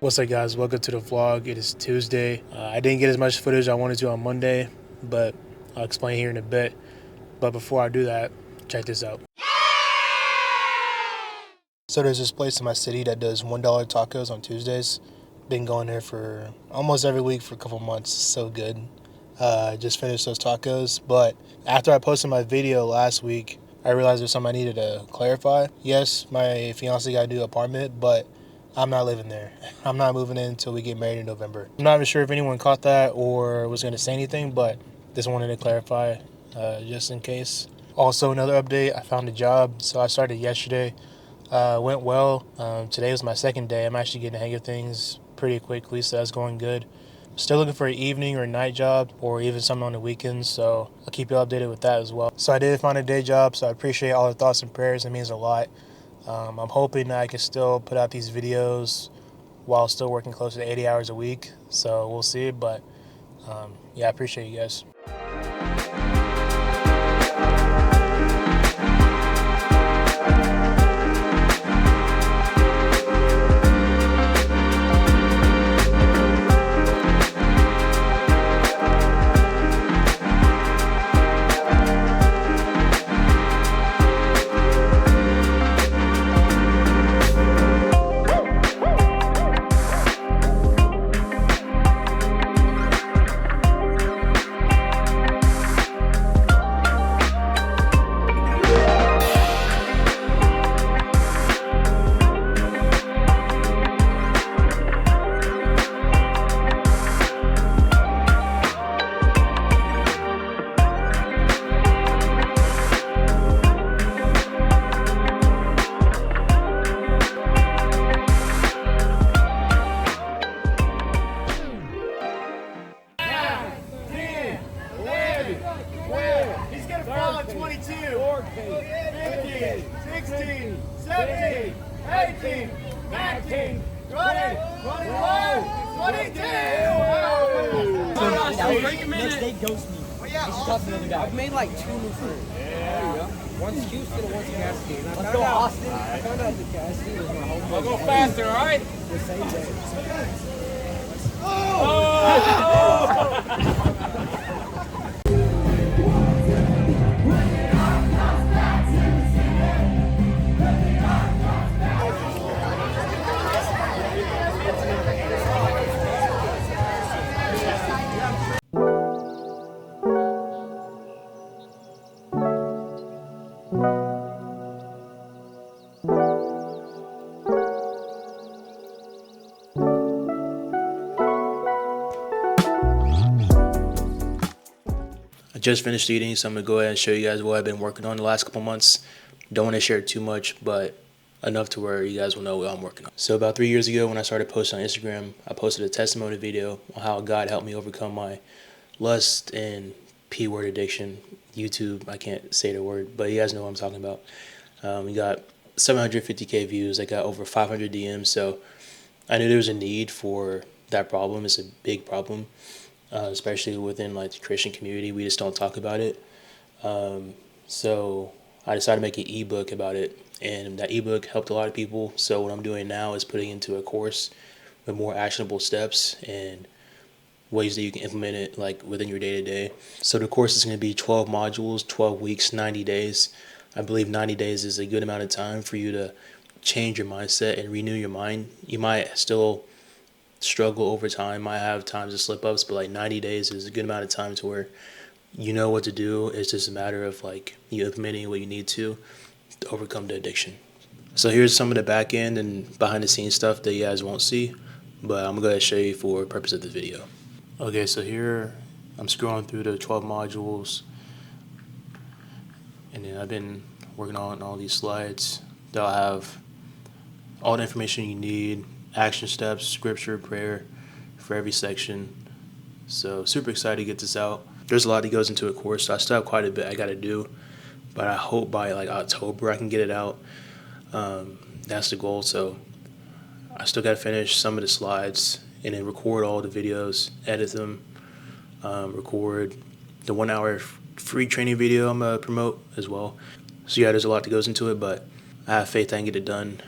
What's up, guys? Welcome to the vlog. It is Tuesday. I didn't get as much footage I wanted to on Monday, but I'll explain here in a bit. But before I do that, check this out. So there's this place in my city that does $1 tacos on Tuesdays. Been going there for almost every week for a couple months. It's so good. Just finished those tacos, but after I posted my video last week, I realized there's something I needed to clarify. Yes, my fiance got a new apartment, but I'm not living there. I'm not moving in until we get married in November. I'm not even sure if anyone caught that or was going to say anything, but just wanted to clarify just in case. Also, another update, I found a job. So I started yesterday. Went well. Today was my second day. I'm actually getting the hang of things pretty quickly, so that's going good. Still looking for an evening or night job or even something on the weekends, so I'll keep you updated with that as well. So I did find a day job, so I appreciate all the thoughts and prayers. It means a lot. I'm hoping that I can still put out these videos while still working closer to 80 hours a week. So we'll see. But yeah, I appreciate you guys. He's going to fall at 22, 15, 16, 17, 18, 19, 20, 21, 22! Next day, ghost me. I've made like 2 new friends. Yeah. One's Houston and one's Cassidy. Let's go, Austin. I found out that Cassidy was my home. I'll go faster, all right? The same day. I just finished eating, so I'm going to go ahead and show you guys what I've been working on the last couple months. Don't want to share too much, but enough to where you guys will know what I'm working on. So about 3 years ago when I started posting on Instagram, I posted a testimony video on how God helped me overcome my lust and P-word addiction. YouTube, I can't say the word, but you guys know what I'm talking about. We got 750K views. I got over 500 DMs, so I knew there was a need for that problem. It's a big problem. Especially within like the Christian community, we just don't talk about it. So I decided to make an ebook about it, and that ebook helped a lot of people. So what I'm doing now is putting into a course with more actionable steps and ways that you can implement it like within your day-to-day. So the course is going to be 12 modules, 12 weeks, 90 days. I believe 90 days is a good amount of time for you to change your mindset and renew your mind. You might still struggle over time, might have times of slip ups, but like 90 days is a good amount of time to where you know what to do. It's just a matter of like you implementing what you need to overcome the addiction. So here's some of the back end and behind the scenes stuff that you guys won't see, but I'm going to show you for the purpose of the video. Okay, so here I'm scrolling through the 12 modules, and then I've been working on all these slides. They'll have all the information you need, action steps, scripture, prayer for every section. So super excited to get this out. There's a lot that goes into a course, so I still have quite a bit I got to do, but I hope by like October I can get it out. That's the goal. So I still got to finish some of the slides and then record all the videos, edit them, record the 1 hour free training video I'm going to promote as well. So yeah, there's a lot that goes into it, but I have faith I can get it done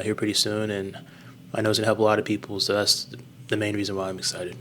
here pretty soon, and I know it's gonna help a lot of people, so that's the main reason why I'm excited.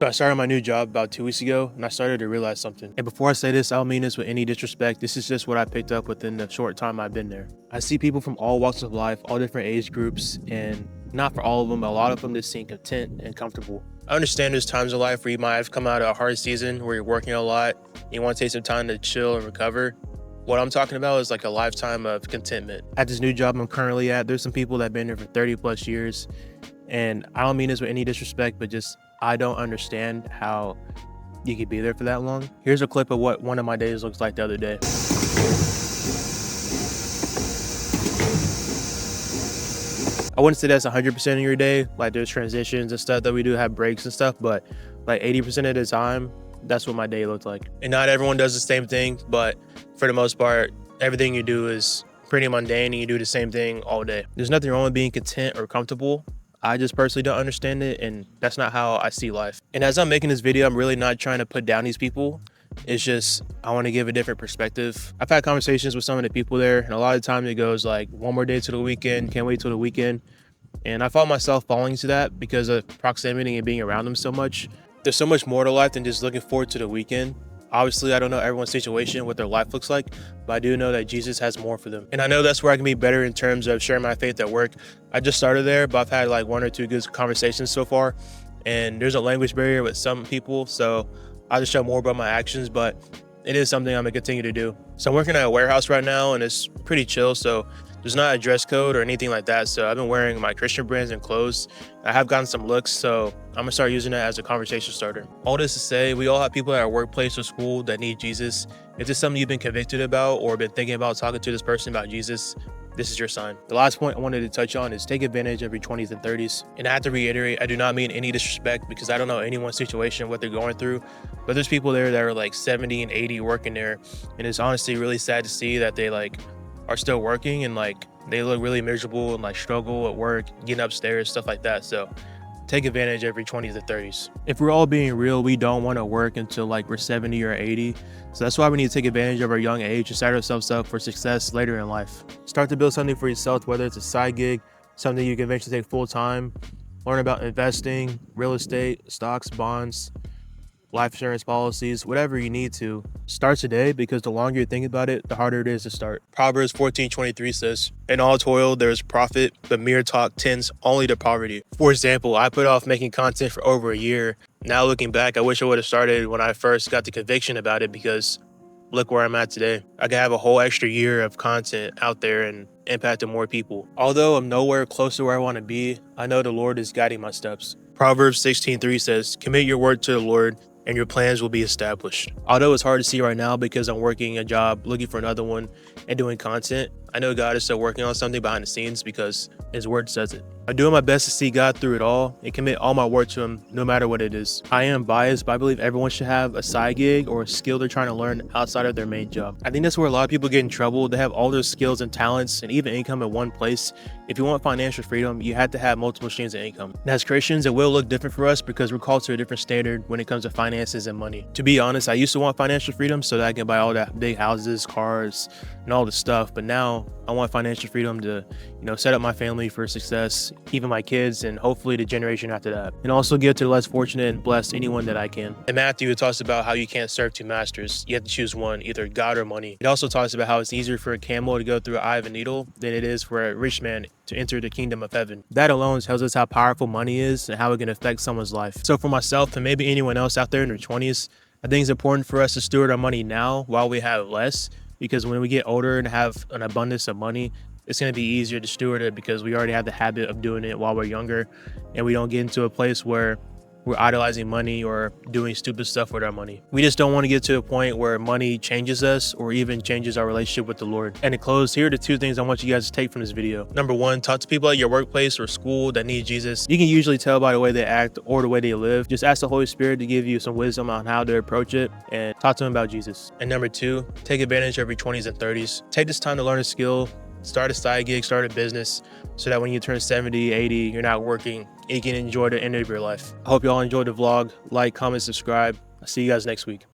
So I started my new job about 2 weeks ago, and I started to realize something. And before I say this, I don't mean this with any disrespect. This is just what I picked up within the short time I've been there. I see people from all walks of life, all different age groups, and not for all of them, but a lot of them just seem content and comfortable. I understand there's times in life where you might have come out of a hard season where you're working a lot, you want to take some time to chill and recover. What I'm talking about is like a lifetime of contentment. At this new job I'm currently at, there's some people that have been here for 30 plus years, and I don't mean this with any disrespect, but just I don't understand how you could be there for that long. Here's a clip of what one of my days looks like the other day. I wouldn't say that's 100% of your day. Like there's transitions and stuff that we do have breaks and stuff, but like 80% of the time, that's what my day looked like. And not everyone does the same thing, but for the most part, everything you do is pretty mundane and you do the same thing all day. There's nothing wrong with being content or comfortable. I just personally don't understand it, and that's not how I see life. And as I'm making this video, I'm really not trying to put down these people. It's just, I want to give a different perspective. I've had conversations with some of the people there, and a lot of times it goes like, one more day to the weekend, can't wait till the weekend. And I found myself falling into that because of proximity and being around them so much. There's so much more to life than just looking forward to the weekend. Obviously, I don't know everyone's situation, what their life looks like, but I do know that Jesus has more for them. And I know that's where I can be better in terms of sharing my faith at work. I just started there, but I've had like 1 or 2 good conversations so far. And there's a language barrier with some people, so I'll just show more about my actions, but it is something I'm gonna continue to do. So I'm working at a warehouse right now, and it's pretty chill, so there's not a dress code or anything like that. So I've been wearing my Christian brands and clothes. I have gotten some looks, so I'm gonna start using that as a conversation starter. All this to say, we all have people at our workplace or school that need Jesus. If this is something you've been convicted about or been thinking about talking to this person about Jesus, this is your sign. The last point I wanted to touch on is take advantage of your 20s and 30s. And I have to reiterate, I do not mean any disrespect because I don't know anyone's situation, what they're going through, but there's people there that are like 70 and 80 working there. And it's honestly really sad to see that they like are still working and like they look really miserable and like struggle at work, getting upstairs, stuff like that. So take advantage of your 20s and 30s. If we're all being real, we don't want to work until like we're 70 or 80. So that's why we need to take advantage of our young age and set ourselves up for success later in life. Start to build something for yourself, whether it's a side gig, something you can eventually take full time, learn about investing, real estate, stocks, bonds, life insurance policies, whatever you need to. Start today because the longer you think about it, the harder it is to start. Proverbs 14:23 says, "In all toil there is profit, but mere talk tends only to poverty." For example, I put off making content for over a year. Now looking back, I wish I would have started when I first got the conviction about it because look where I'm at today. I can have a whole extra year of content out there and impacting more people. Although I'm nowhere close to where I want to be, I know the Lord is guiding my steps. Proverbs 16:3 says, "Commit your word to the Lord, and your plans will be established." Although it's hard to see right now because I'm working a job, looking for another one, and doing content, I know God is still working on something behind the scenes because His word says it. I'm doing my best to see God through it all and commit all my work to Him, no matter what it is. I am biased, but I believe everyone should have a side gig or a skill they're trying to learn outside of their main job. I think that's where a lot of people get in trouble. They have all their skills and talents and even income in one place. If you want financial freedom, you have to have multiple streams of income. And as Christians, it will look different for us because we're called to a different standard when it comes to finances and money. To be honest, I used to want financial freedom so that I can buy all that big houses, cars, and all the stuff. But now I want financial freedom to, set up my family for success, even my kids, and hopefully the generation after that. And also give to the less fortunate and bless anyone that I can. In Matthew, it talks about how you can't serve two masters. You have to choose one, either God or money. It also talks about how it's easier for a camel to go through the eye of a needle than it is for a rich man to enter the kingdom of heaven. That alone tells us how powerful money is and how it can affect someone's life. So for myself and maybe anyone else out there in their 20s, I think it's important for us to steward our money now while we have less, because when we get older and have an abundance of money, it's going to be easier to steward it because we already have the habit of doing it while we're younger, and we don't get into a place where we're idolizing money or doing stupid stuff with our money. We just don't want to get to a point where money changes us or even changes our relationship with the Lord. And to close, here are the two things I want you guys to take from this video. Number one, talk to people at your workplace or school that need Jesus. You can usually tell by the way they act or the way they live. Just ask the Holy Spirit to give you some wisdom on how to approach it and talk to them about Jesus. And number two, take advantage of your 20s and 30s. Take this time to learn a skill, start a side gig, start a business, so that when you turn 70, 80, you're not working, you can enjoy the end of your life. I hope y'all enjoyed the vlog. Like, comment, subscribe. I'll see you guys next week.